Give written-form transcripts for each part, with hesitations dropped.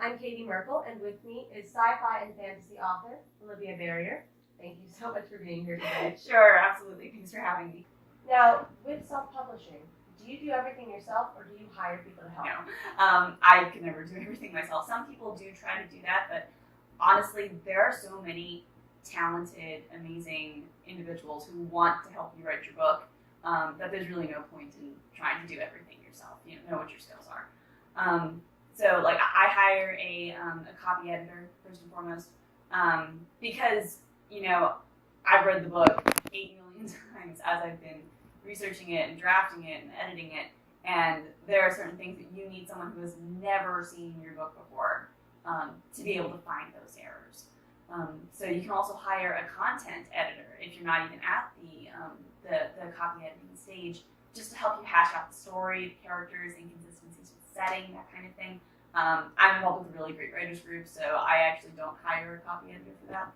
I'm Katie Merkel, and with me is sci-fi and fantasy author Olivia Berrier. Thank you so much for being here today. Sure, absolutely. Thanks for having me. Now, with self-publishing, do you do everything yourself, or do you hire people to help? No, I could never do everything myself. Some people do try to do that, but honestly, there are so many talented, amazing individuals who want to help you write your book that there's really no point in trying to do everything yourself. You know what your skills are. So, like, I hire a copy editor first and foremost because I've read the book 8 million times as I've been researching it and drafting it and editing it, and there are certain things that you need someone who has never seen your book before to be able to find those errors. So you can also hire a content editor if you're not even at the copy editing stage, just to help you hash out the story, the characters, inconsistencies with setting, that kind of thing. I'm involved with a really great writers group, so I actually don't hire a copy editor for that.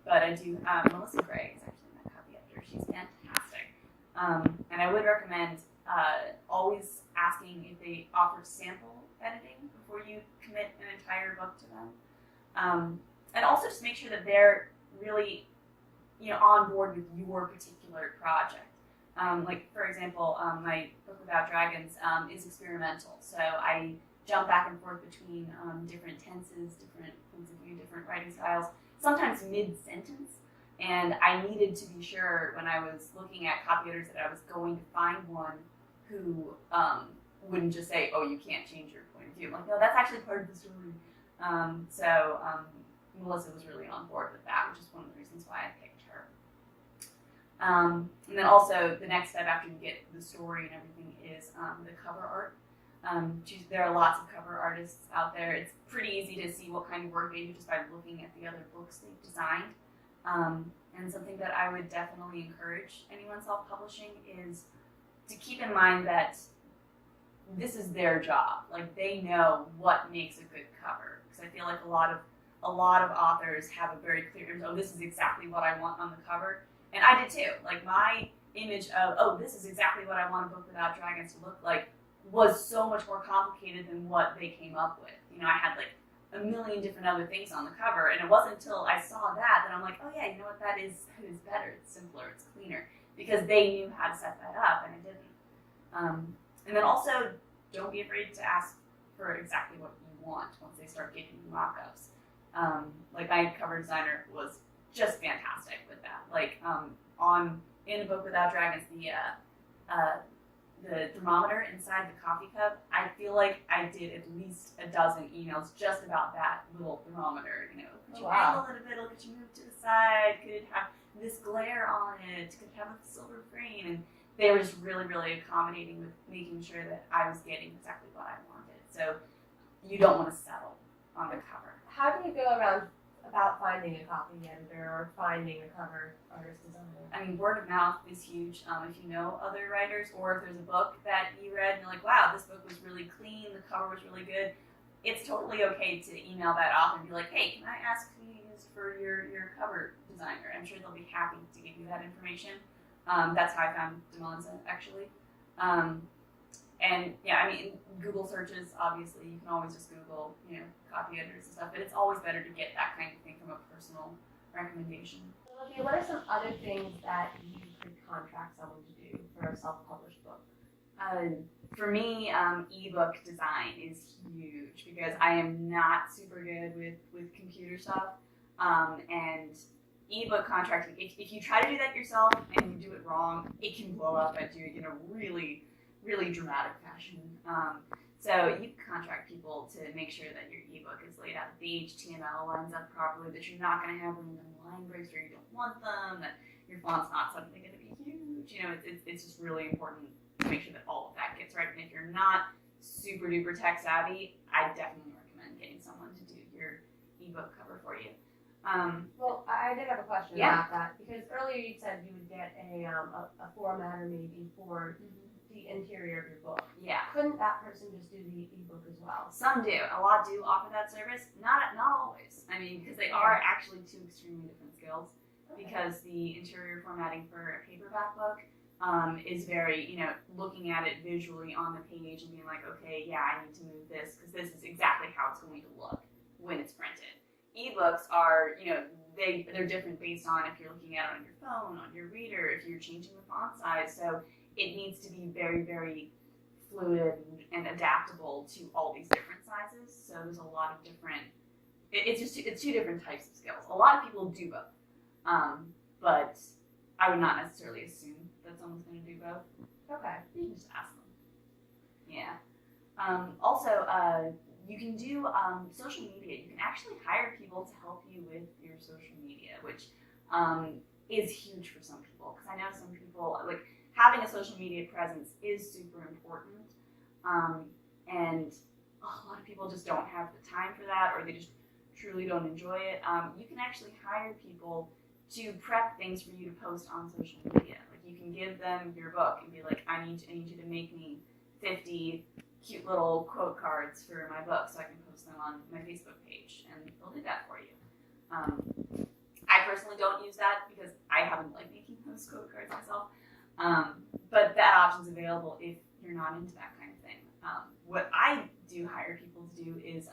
But I do. Melissa Gray is actually my copy editor. She's fantastic. And I would recommend always asking if they offer sample editing before you commit an entire book to them. And also just make sure that they're really on board with your particular project. Like, for example, my book Without Dragons is experimental, so I jump back and forth between different tenses, different points of view, different writing styles, sometimes mid-sentence. And I needed to be sure when I was looking at copy editors that I was going to find one who wouldn't just say, oh, you can't change your point of view. I'm like, no, that's actually part of the story. So Melissa was really on board with that, which is one of the reasons why I picked her. And then also the next step after you get the story and everything is the cover art. There are lots of cover artists out there. It's pretty easy to see what kind of work they do just by looking at the other books they've designed. And something that I would definitely encourage anyone self-publishing is to keep in mind that this is their job. Like, they know what makes a good cover. Because I feel like a lot of authors have a very clear image. Oh, this is exactly what I want on the cover, and I did too. Like, my image of, oh, this is exactly what I want a book Without Dragons to look like was so much more complicated than what they came up with. I had like a million different other things on the cover, and it wasn't until I saw that I'm like, oh yeah, you know what, that is better, it's simpler, it's cleaner, because they knew how to set that up, and I didn't. And then also, don't be afraid to ask for exactly what you want once they start giving you mock-ups. Like, my cover designer was just fantastic with that. Like, in a book Without Dragons, the thermometer inside the coffee cup, I feel like I did at least a dozen emails just about that little thermometer. Could you angle it a bit? Could you move to the side? Could it have this glare on it? Could it have a silver frame? And they were just really, really accommodating with making sure that I was getting exactly what I wanted. So you don't want to settle on the cover. How do you go about finding a copy editor or finding a cover artist designer? I mean, word of mouth is huge. If you know other writers, or if there's a book that you read and you're like, wow, this book was really clean, the cover was really good, it's totally okay to email that author and be like, hey, can I ask who you used for your cover designer? I'm sure they'll be happy to give you that information. That's how I found DeMonza, actually. And yeah, I mean, Google searches, obviously, you can always just Google, copy editors and stuff, but it's always better to get that kind of thing from a personal recommendation. Olivia, what are some other things that you could contract someone to do for a self-published book? For me, ebook design is huge because I am not super good with computer stuff. And ebook contracting, if you try to do that yourself and you do it wrong, it can blow up at you in a really, really dramatic fashion. So you can contract people to make sure that your ebook is laid out, that the HTML lines up properly, that you're not going to have random line breaks where you don't want them, that your font's not suddenly going to be huge. It's just really important to make sure that all of that gets right. And if you're not super duper tech savvy, I definitely recommend getting someone to do your ebook cover for you. Well, I did have a question about that, because earlier you said you would get a formatter maybe for the interior of your book. Yeah. Couldn't that person just do the ebook as well? Some do. A lot do offer that service. Not always. I mean, because they are actually two extremely different skills. Okay. Because the interior formatting for a paperback book is very, looking at it visually on the page and being like, okay, yeah, I need to move this because this is exactly how it's going to look when it's printed. Ebooks are, they're different based on if you're looking at it on your phone, on your reader, if you're changing the font size. So it needs to be very, very fluid and adaptable to all these different sizes. So there's a lot of different, it's two different types of skills. A lot of people do both, but I would not necessarily assume that someone's going to do both. Okay. You can just ask them. Yeah. Also, you can do social media. You can actually hire people to help you with your social media, which is huge for some people. Because I know some people, like, having a social media presence is super important. And a lot of people just don't have the time for that, or they just truly don't enjoy it. You can actually hire people to prep things for you to post on social media. Like, you can give them your book and be like, I need you to make me 50 cute little quote cards for my book so I can post them on my Facebook page, and they'll do that for you. I personally don't use that because I haven't liked making those quote cards myself, but that option's available if you're not into that kind of thing. What I do hire people to do is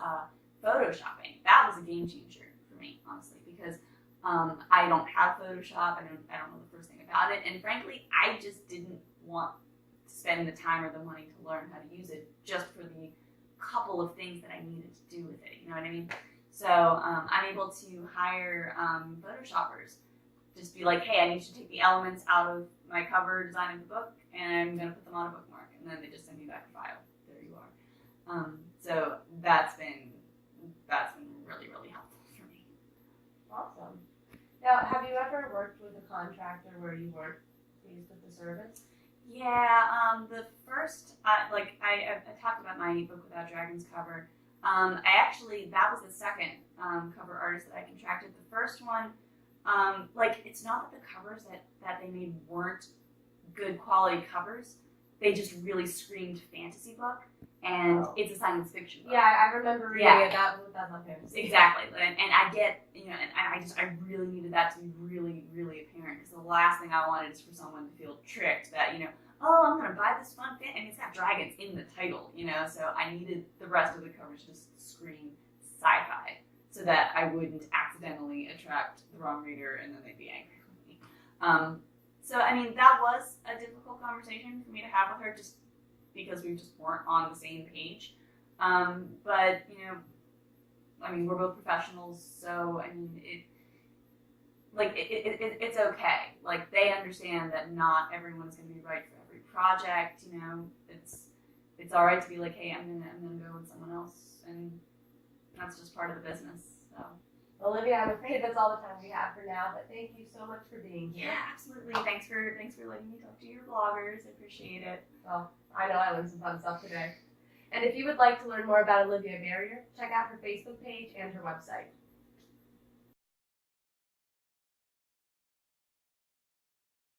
photoshopping. That was a game changer for me, honestly, because I don't have Photoshop. I don't know the first thing about it, and frankly, I just didn't want to spend the time or the money to learn how to use it just for the couple of things that I needed to do with it. You know what I mean? So I'm able to hire Photoshoppers. Just be like, hey, I need you to take the elements out of my cover design of the book, and I'm going to put them on a bookmark, and then they just send me back a file. There you are. So that's been really, really helpful for me. Awesome. Now, have you ever worked with a contractor where you weren't pleased with the service? Yeah, the first, I talked about my Book Without Dragons cover. That was the second cover artist that I contracted. The first one, it's not that the covers that they made weren't good quality covers. They just really screamed fantasy book, and it's a science fiction book. Yeah, I remember reading it. That's my fantasy. Exactly, and I get, and I really needed that to be really, really apparent, because the last thing I wanted is for someone to feel tricked that, oh, I'm going to buy this fun thing, and it's got dragons in the title, so I needed the rest of the cover to just scream sci-fi, so that I wouldn't accidentally attract the wrong reader, and then they'd be angry with me. So, that was a difficult conversation for me to have with her, just because we just weren't on the same page. But, we're both professionals, so, it's okay. Like, they understand that not everyone is going to be right for every project, It's all right to be like, hey, I'm gonna go with someone else, and that's just part of the business, so. Olivia, I'm afraid that's all the time we have for now, but thank you so much for being here. Yeah, absolutely. Thanks for letting me talk to your bloggers. I appreciate it. Well, I know I learned some fun stuff today. And if you would like to learn more about Olivia Berrier, check out her Facebook page and her website.